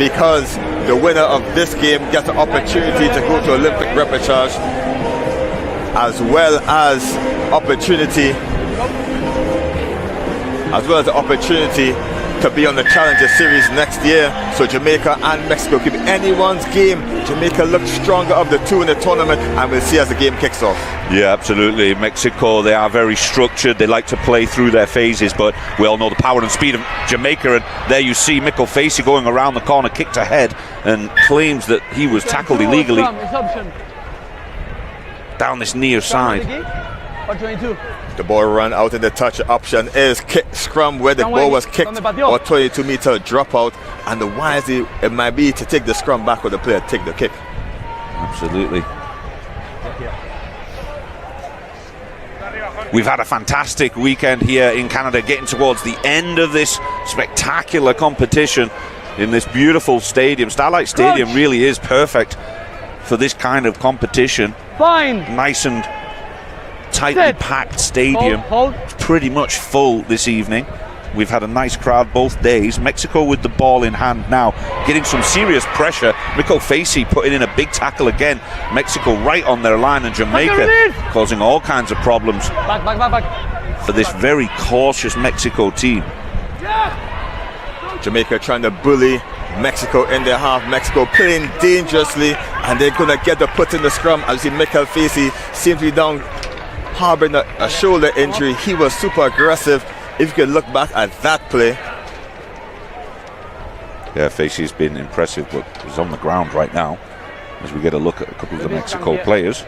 because the winner of this game gets an opportunity to go to Olympic repechage, as well as the opportunity to be on the Challenger Series next year. So Jamaica and Mexico could be anyone's game. Jamaica looks stronger of the two in the tournament, and we'll see as the game kicks off. Yeah, absolutely. Mexico, they are very structured. They like to play through their phases, but we all know the power and speed of Jamaica. And there you see Mikkel Facey going around the corner, kicked ahead, and claims that he was tackled illegally down this near side. The ball run out in the touch option is kick scrum, where the ball was kicked, or 22-meter dropout, and the wisely it might be to take the scrum back or the player take the kick. Absolutely. We've had a fantastic weekend here in Canada, getting towards the end of this spectacular competition in this beautiful stadium. Starlight Stadium really is perfect for this kind of competition. Nice and tightly packed stadium. It's pretty much full this evening. We've had a nice crowd both days. Mexico with the ball in hand now, getting some serious pressure. Mikkel Facey putting in a big tackle again. Mexico right on their line, and Jamaica causing all kinds of problems for this very cautious Mexico team. Jamaica trying to bully Mexico in their half. Mexico playing dangerously, and they're going to get the put in the scrum. As you see, Mikkel Facey seems to be down, harboring a shoulder injury. He was super aggressive. If you can look back at that play. Yeah, Facey's been impressive, but he's on the ground right now as we get a look at a couple of the Mexico players.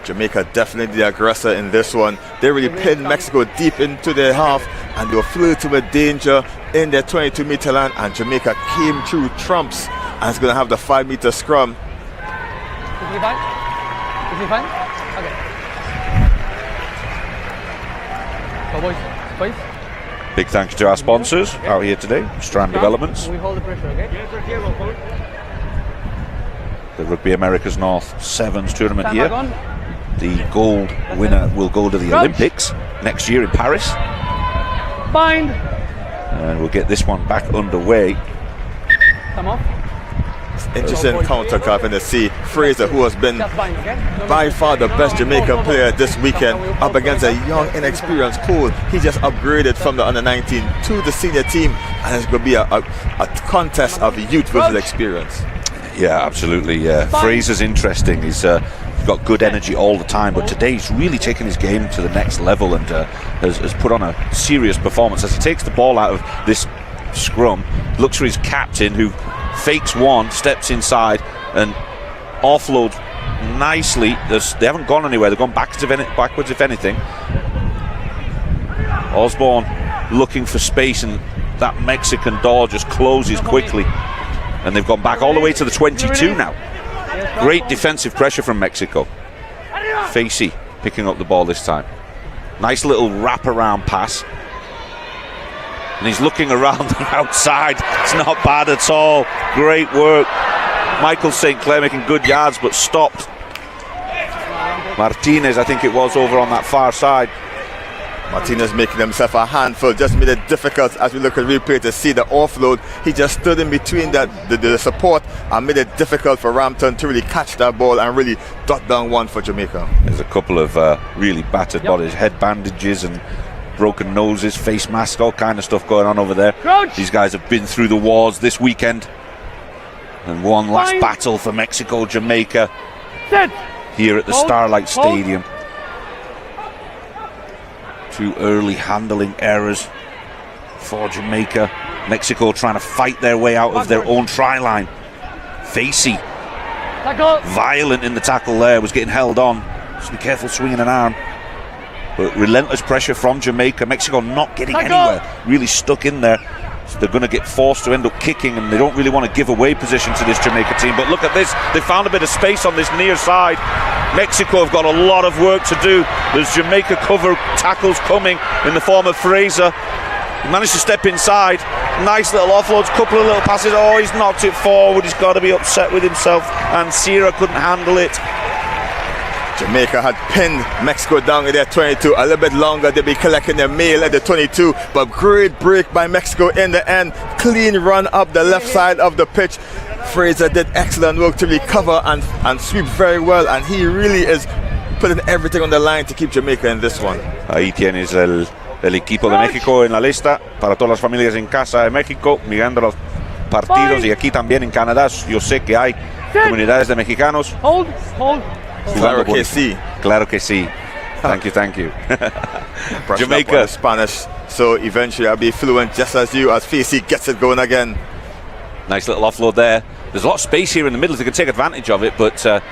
Jamaica definitely the aggressor in this one. They really pinned Mexico deep into their half, and they were flirting with danger in their 22-meter line, and Jamaica came through trumps, and it's going to have the 5-meter scrum. Is he fine? Okay. So boys, big thanks to our sponsors out here today, Strand Developments. We hold the pressure, okay? The Rugby America's North Sevens tournament here. The gold winner will go to the Olympics next year in Paris. Bind. And we'll get this one back underway. Come off. Interesting counter cut in the sea. Fraser, who has been by far the best Jamaican player this weekend, up against a young, inexperienced Cole. He just upgraded from the under-19 to the senior team, and it's going to be a contest of youth versus experience. Yeah, absolutely. Yeah, Fraser's interesting. He's got good energy all the time, but today he's really taken his game to the next level, and has put on a serious performance as he takes the ball out of this scrum, looks for his captain, who fakes one, steps inside and offloads nicely. They haven't gone anywhere, they've gone backwards if anything. Osborne looking for space, and that Mexican door just closes quickly, and they've gone back all the way to the 22 now. Great defensive pressure from Mexico. Facey picking up the ball this time. Nice little wraparound pass. And he's looking around the outside. It's not bad at all. Great work. Michael St. Clair making good yards, but stopped. Martinez, I think it was, over on that far side. Martinez making himself a handful, just made it difficult as we look at replay to see the offload. He just stood in between the support and made it difficult for Rampton to really catch that ball and really dot down one for Jamaica. There's a couple of really battered bodies, head bandages and broken noses, face masks, all kind of stuff going on over there. Crouch. These guys have been through the wars this weekend, and one last battle for Mexico, Jamaica, here at the Starlight Stadium. Two early handling errors for Jamaica. Mexico trying to fight their way out of their own try line. Facey, violent in the tackle there, was getting held on. Just be careful swinging an arm. But relentless pressure from Jamaica. Mexico not getting anywhere, really stuck in there. So they're going to get forced to end up kicking, and they don't really want to give away position to this Jamaica team. But look at this, they found a bit of space on this near side. Mexico have got a lot of work to do. There's Jamaica cover tackles coming in the form of Fraser. He managed to step inside. Nice little offloads, couple of little passes. Oh, he's knocked it forward. He's got to be upset with himself, and Sierra couldn't handle it. Jamaica had pinned Mexico down in their 22. A little bit longer, they'll be collecting their mail at the 22. But great break by Mexico in the end. Clean run up the left side of the pitch. Fraser did excellent work to recover and sweep very well. And he really is putting everything on the line to keep Jamaica in this one. Ahí tienes el equipo de México en la lista. Para todas las familias en casa de México, mirando los partidos. Y aquí también en Canadá, yo sé que hay comunidades de mexicanos. Hold. Claro que sí. Claro que sí. Thank you. Jamaica Spanish, so eventually I'll be fluent just as you, as Facey gets it going again. Nice little offload there. There's a lot of space here in the middle, they can take advantage of it, but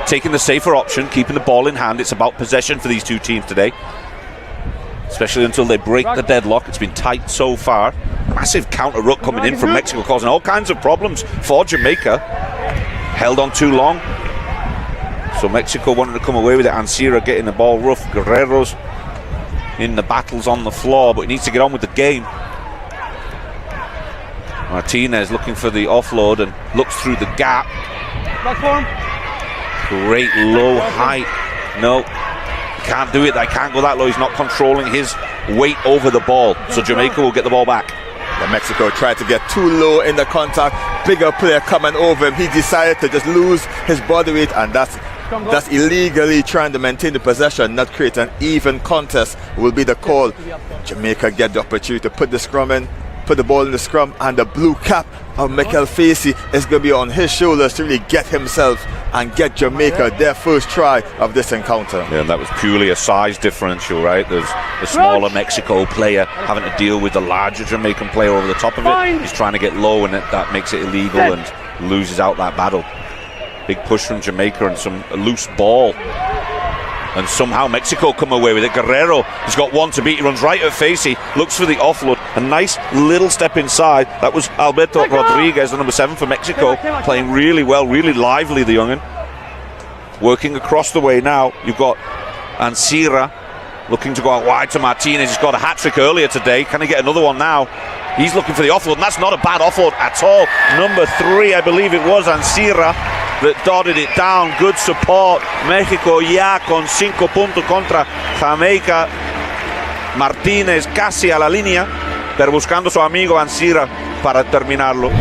taking the safer option, keeping the ball in hand. It's about possession for these two teams today, especially until they break the deadlock. It's been tight so far. Massive counter ruck coming in from Mexico, causing all kinds of problems for Jamaica. Held on too long, so Mexico wanted to come away with it. Ansira getting the ball rough. Guerrero's in the battles on the floor, but he needs to get on with the game. Martinez looking for the offload and looks through the gap. Great low height. No, can't do it. I can't go that low. He's not controlling his weight over the ball, so Jamaica will get the ball back. The Mexico tried to get too low in the contact. Bigger player coming over him. He decided to just lose his body weight, and that's illegally trying to maintain the possession, not create an even contest will be the call. Jamaica get the opportunity to put the scrum in, put the ball in the scrum, and the blue cap of Michael Facey is going to be on his shoulders to really get himself and get Jamaica their first try of this encounter. Yeah, and that was purely a size differential, right? There's the smaller Mexico player having to deal with the larger Jamaican player over the top of it. He's trying to get low, and that makes it illegal and loses out that battle. Big push from Jamaica and some loose ball. And somehow Mexico come away with it. Guerrero has got one to beat. He runs right at Facey, looks for the offload. A nice little step inside. That was Alberto Rodriguez, the number 7 for Mexico, playing really well, really lively, the young'un. Working across the way now. You've got Ansira looking to go out wide to Martinez. He's got a hat-trick earlier today. Can he get another one now? He's looking for the offload, and that's not a bad offload at all. Number 3, I believe it was Ansira, that dotted it down. Good support. México ya con 5 puntos contra Jamaica. Martínez casi a la línea, pero buscando su amigo Ansira para terminarlo.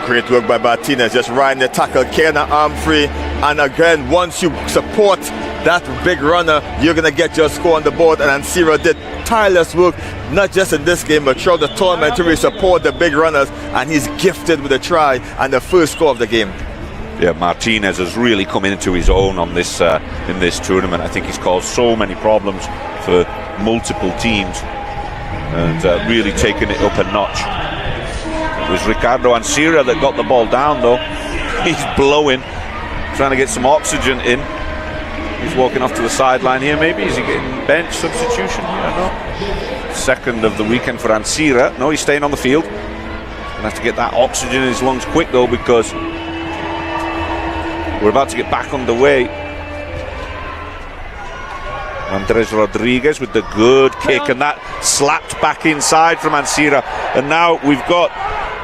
Great work by Martinez, just riding the tackle, carrying the arm free. And again, once you support that big runner, you're going to get your score on the board. And Ansira did tireless work, not just in this game, but throughout the tournament to really support the big runners. And he's gifted with a try and the first score of the game. Yeah, Martinez has really come into his own on this in this tournament. I think he's caused so many problems for multiple teams and really taken it up a notch. It was Ricardo Ansira that got the ball down, though. He's blowing, trying to get some oxygen in. He's walking off to the sideline here, maybe. Is he getting bench substitution? I don't know. Second of the weekend for Ansira. No, he's staying on the field. Gonna have to get that oxygen in his lungs quick, though, because we're about to get back underway. Andres Rodriguez with the good kick, and that slapped back inside from Ansira. And now we've got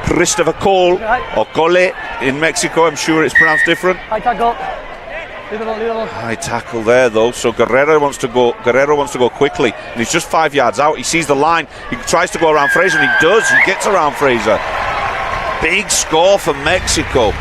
Christopher Cole, or Cole in Mexico. I'm sure it's pronounced different. High tackle. High tackle there, though. So Guerrero wants to go quickly, and he's just 5 yards out. He sees the line. He tries to go around Fraser, and he does. He gets around Fraser. Big score for Mexico.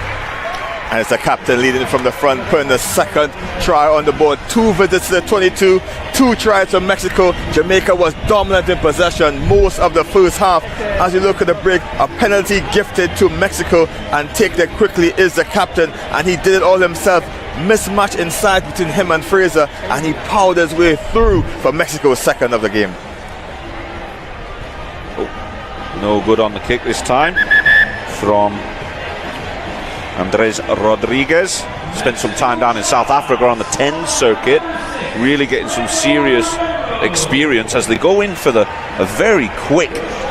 And it's the captain leading from the front, putting the second try on the board. 2 visits to the 22, 2 tries from Mexico. Jamaica was dominant in possession most of the first half. As you look at the break, a penalty gifted to Mexico, and take that quickly is the captain, and he did it all himself. Mismatch inside between him and Fraser, and he powered his way through for Mexico's second of the game. Oh, no good on the kick this time from Andres Rodriguez. Spent some time down in South Africa on the 10 circuit, really getting some serious experience as they go in for a very quick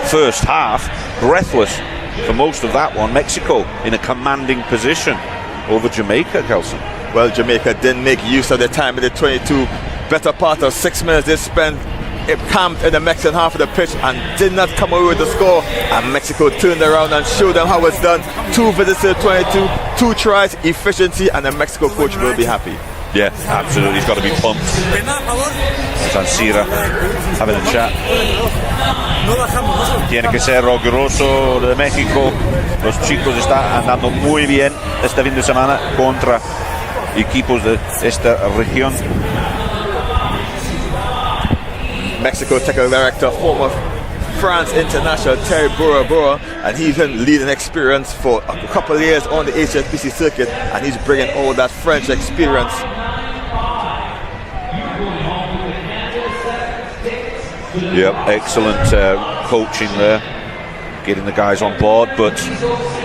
first half. Breathless for most of that one. Mexico in a commanding position over Jamaica, Kelson. Well, Jamaica didn't make use of their time in the 22. Better part of 6 minutes they spent camped in the Mexican half of the pitch and did not come away with the score. And Mexico turned around and showed them how it's done. 2 visits to 22, 2 tries, efficiency, and the Mexico coach will be happy. Yeah, absolutely. He's got to be pumped. Sansira having a chat. Tiene que ser orgulloso de México. Los chicos están andando muy bien este fin de semana contra equipos de esta región. Mexico technical director, former France international Terry Bora, and he's been leading experience for a couple of years on the HSBC circuit, and he's bringing all that French experience. Yep, excellent coaching there, getting the guys on board, but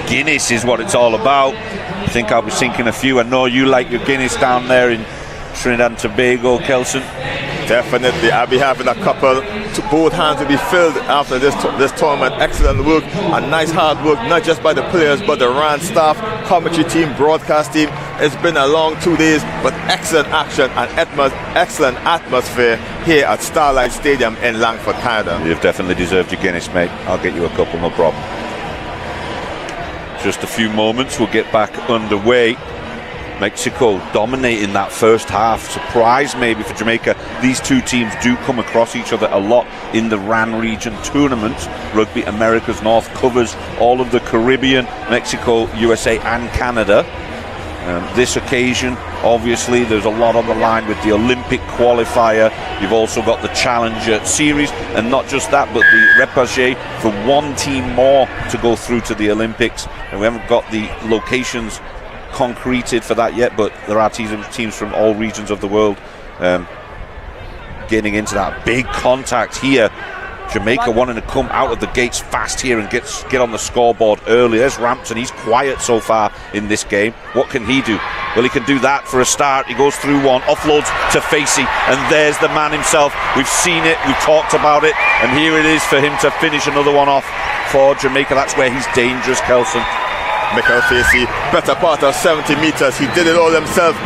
Guinness is what it's all about. I think I was thinking a few. I know you like your Guinness down there in Trinidad and Tobago, Kelson. Definitely, I'll be having a couple. Both hands will be filled after this tournament. Excellent work, a nice hard work, not just by the players, but the RAN staff, commentary team, broadcast team. It's been a long 2 days, but excellent action and excellent atmosphere here at Starlight Stadium in Langford, Canada. You've definitely deserved your Guinness, mate. I'll get you a couple, no problem. Just a few moments, we'll get back underway. Mexico dominating that first half. Surprise maybe for Jamaica. These two teams do come across each other a lot in the RAN region tournaments. Rugby Americas North covers all of the Caribbean, Mexico, USA and Canada. This occasion, obviously, there's a lot on the line with the Olympic qualifier. You've also got the Challenger Series, and not just that, but the repêché for one team more to go through to the Olympics. And we haven't got the locations concreted for that yet, but there are teams from all regions of the world getting into that. Big contact here. Jamaica wanting to come out of the gates fast here and get on the scoreboard early. There's Rampton. He's quiet so far in this game. What can he do? Well, he can do that for a start. He goes through one, offloads to Facey, and there's the man himself. We've seen it, we've talked about it, and here it is for him to finish another one off for Jamaica. That's where he's dangerous, Kelson. Michael Facey, better part of 70 meters. He did it all himself.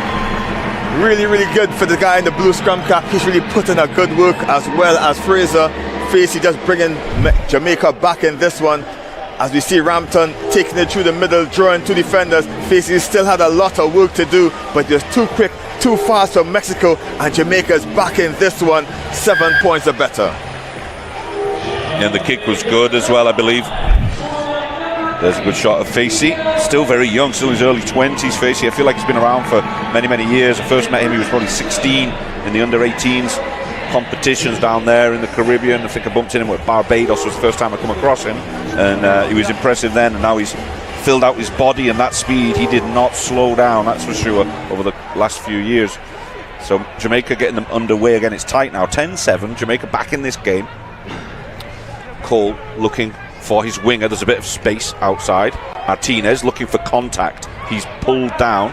Really, really good for the guy in the blue scrum cap. He's really put in a good work, as well as Fraser. Facey just bringing Jamaica back in this one. As we see Rampton taking it through the middle, drawing 2 defenders. Facey still had a lot of work to do, but just too quick, too fast for Mexico, and Jamaica's back in this one. 7 points or better. And the kick was good as well, I believe. There's a good shot of Facey. Still very young, still in his early 20s, Facey. I feel like he's been around for many, many years. I first met him, he was probably 16 in the under-18s competitions down there in the Caribbean. I think I bumped into him with Barbados, was the first time I come across him. And he was impressive then, and now he's filled out his body and that speed. He did not slow down, that's for sure, over the last few years. So Jamaica getting them underway again. It's tight now, 10-7. Jamaica back in this game. Cole looking for his winger. There's a bit of space outside. Martinez looking for contact. He's pulled down.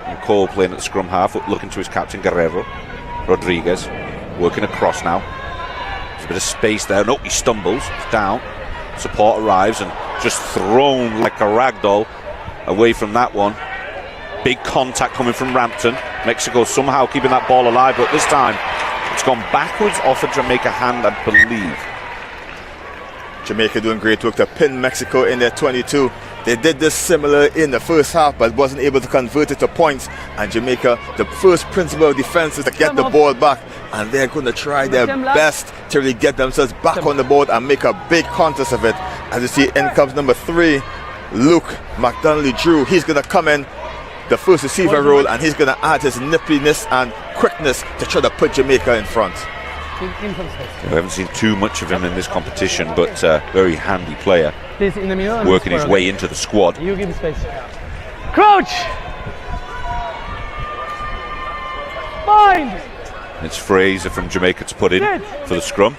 And Cole playing at the scrum half, looking to his captain Guerrero. Rodriguez working across now. There's a bit of space there. No, he stumbles. He's down. Support arrives and just thrown like a ragdoll away from that one. Big contact coming from Rampton. Mexico somehow keeping that ball alive, but this time it's gone backwards off a Jamaica hand, I believe. Jamaica doing great work to pin Mexico in their 22. They did this similar in the first half, but wasn't able to convert it to points. And Jamaica, the first principle of defense is to get the ball back, and they're going to try their best to really get themselves back on the board and make a big contest of it. As you see, in comes number 3, Luke McDonnelly-Drew. He's going to come in the first receiver role, and he's going to add his nippiness and quickness to try to put Jamaica in front. We haven't seen too much of him in this competition, but very handy player, working his way into the squad. You give him space. Crouch! Bind! It's Fraser from Jamaica to put in for the scrum.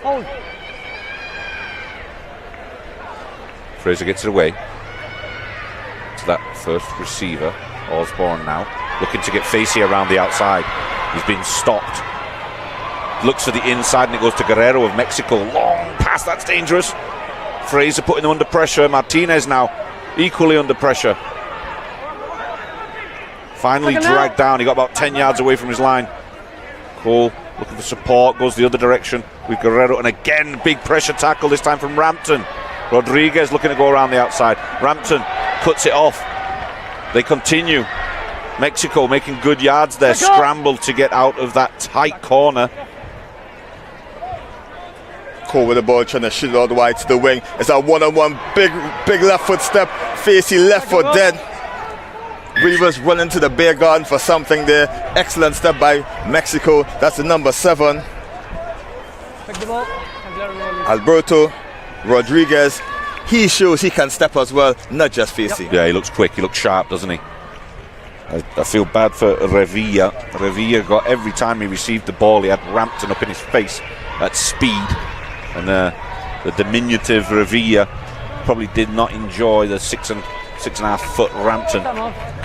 Fraser gets it away to that first receiver. Osborne now looking to get Facey around the outside. He's been stopped. Looks for the inside, and it goes to Guerrero of Mexico. Long pass, that's dangerous. Fraser putting them under pressure. Martinez now equally under pressure. Finally dragged down. He got about 10 yards away from his line. Cole looking for support, goes the other direction with Guerrero, and again, big pressure tackle, this time from Rampton. Rodriguez looking to go around the outside. Rampton cuts it off. They continue. Mexico making good yards there, scramble to get out of that tight corner. Cole with the ball, trying to shoot it out wide to the wing. It's a one-on-one, big left foot step. Facey left foot dead. Rivas running to the bear garden for something there. Excellent step by Mexico. That's the number 7. Alberto Rodriguez. He shows he can step as well, not just Facey. Yeah, he looks quick, he looks sharp, doesn't he? I feel bad for Revilla. Revilla got, every time he received the ball, he had Rampton up in his face at speed. And the diminutive Revilla probably did not enjoy the 6.5 foot Rampton.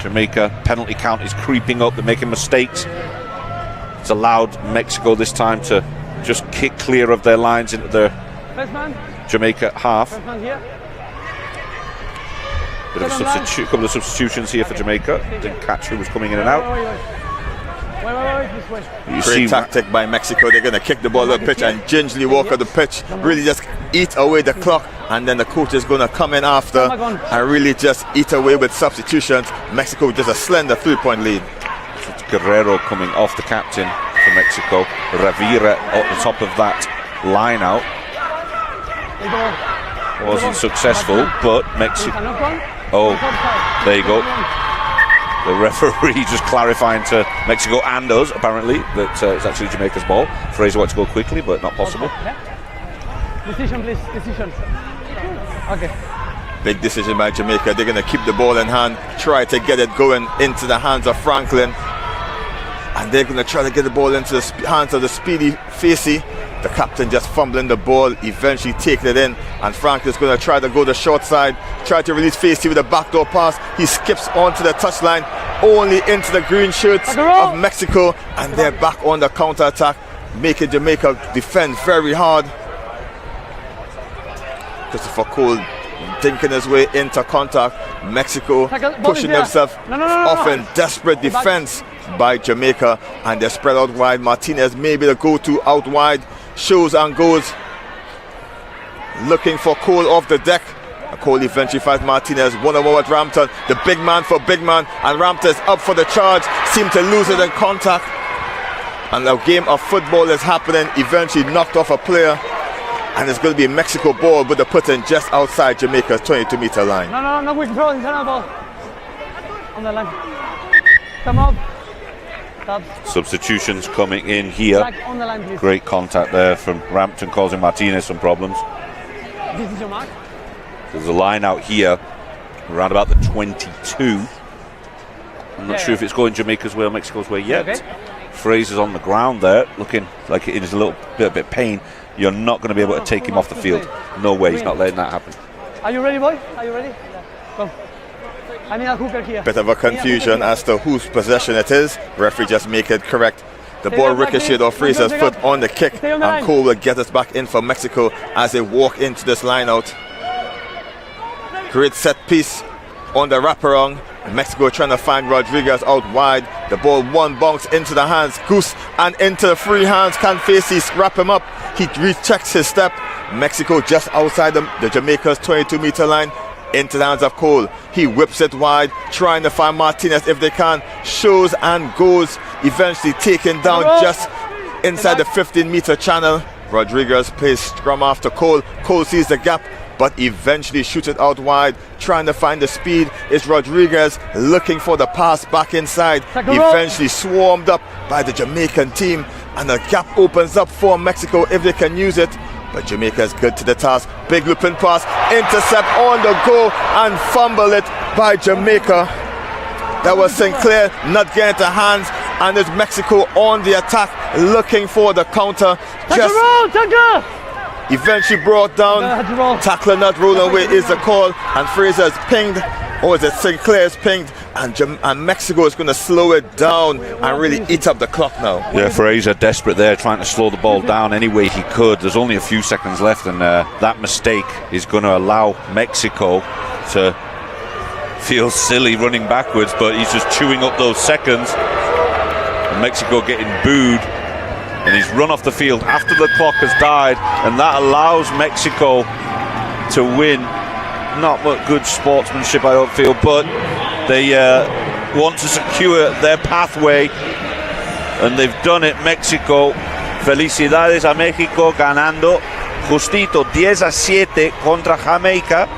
Jamaica penalty count is creeping up. They're making mistakes. It's allowed Mexico this time to just kick clear of their lines into their Jamaica half. Bit of a couple of substitutions here for Jamaica. Didn't catch who was coming in and out. Great tactic by Mexico. They're going to kick the ball up the pitch and gingerly walk up the pitch, really just eat away the clock, and then the coach is going to come in after and really just eat away with substitutions. Mexico with just a slender 3-point lead. It's Guerrero coming off, the captain for Mexico. Ravira at the top of that line out. Wasn't successful, but Mexico. Oh, there you go. The referee just clarifying to Mexico and us, apparently, that it's actually Jamaica's ball. Fraser wants to go quickly, but not possible. Decision, please. Decision. Okay. Big decision by Jamaica. They're going to keep the ball in hand, try to get it going into the hands of Franklin. And they're going to try to get the ball into the hands of the speedy Facey. The captain just fumbling the ball, eventually taking it in, and Franklin's going to try to go the short side, try to release Facey with a backdoor pass. He skips onto the touchline, only into the green shirts of Mexico, and they're back on the counter-attack, making Jamaica defend very hard. Christopher Cole dinking his way into contact. Mexico pushing themselves off in desperate defense by Jamaica, and they're spread out wide. Martinez maybe the go-to out wide, shows and goes, looking for Cole off the deck. Cole eventually finds Martinez one-on-one with Rampton, the big man for big man, and Rampton is up for the charge, seem to lose it in contact, and a game of football is happening. Eventually knocked off a player, and it's going to be a Mexico ball, but they're put in just outside Jamaica's 22-meter line. No, we control internal ball on the line. Come on. Substitutions coming in here. Great contact there from Rampton, causing Martinez some problems. This is your mark. There's a line out here around about the 22. I'm not sure if it's going Jamaica's way or Mexico's way yet. Okay. Fraser's on the ground there, looking like it is a little bit of pain. You're not going to be able to take him off the field. No way, he's not letting that happen. Are you ready, boy? Are you ready? Go. I need a hooker here. Bit of a confusion as to whose possession it is. Referee just make it correct. The ball ricocheted off Fraser's foot on the kick, and Cole will get us back in for Mexico as they walk into this line out. Great set piece on the wraparound. Mexico trying to find Rodriguez out wide. The ball one bounce into the hands, Goose, and into the free hands. Can Facey wrap him up? He rechecks his step. Mexico just outside the Jamaica's 22-meter line, into the hands of Cole. He whips it wide, trying to find Martinez if they can. Shows and goes, eventually taken down just inside the 15-meter channel. Rodriguez plays scrum after Cole. Cole sees the gap, but eventually shoots it out wide, trying to find the speed. Is Rodriguez looking for the pass back inside, eventually swarmed up by the Jamaican team, and the gap opens up for Mexico if they can use it. But Jamaica is good to the task. Big looping pass, intercept on the go, and fumble it by Jamaica. That was Sinclair not getting to hands, and it's Mexico on the attack, looking for the counter. Eventually brought down. Tackler not rolling away is the call, and Fraser's pinged, or is it Sinclair's pinged, and Mexico is going to slow it down and really eat up the clock now. Yeah, Fraser desperate there, trying to slow the ball down any way he could. There's only a few seconds left, and that mistake is going to allow Mexico to feel silly running backwards, but he's just chewing up those seconds. And Mexico getting booed and he's run off the field after the clock has died, and that allows Mexico to win. Not much good sportsmanship, I don't feel, but they want to secure their pathway, and they've done it. Mexico, felicidades a México, ganando justito 10-7 contra Jamaica.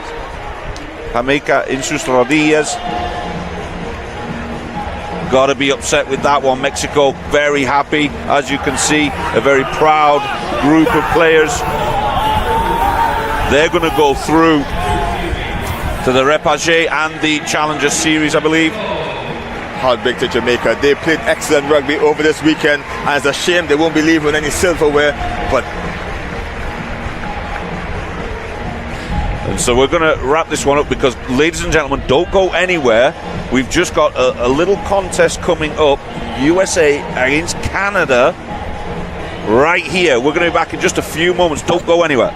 Jamaica en sus rodillas. Got to be upset with that one. Mexico very happy, as you can see, a very proud group of players. They're going to go through to the Repage and the Challenger Series, I believe. Heartbreak to Jamaica. They played excellent rugby over this weekend, and it's a shame they won't be leaving any silverware, but and so we're going to wrap this one up, because, ladies and gentlemen, don't go anywhere. We've just got a little contest coming up, USA against Canada, right here. We're going to be back in just a few moments. Don't go anywhere.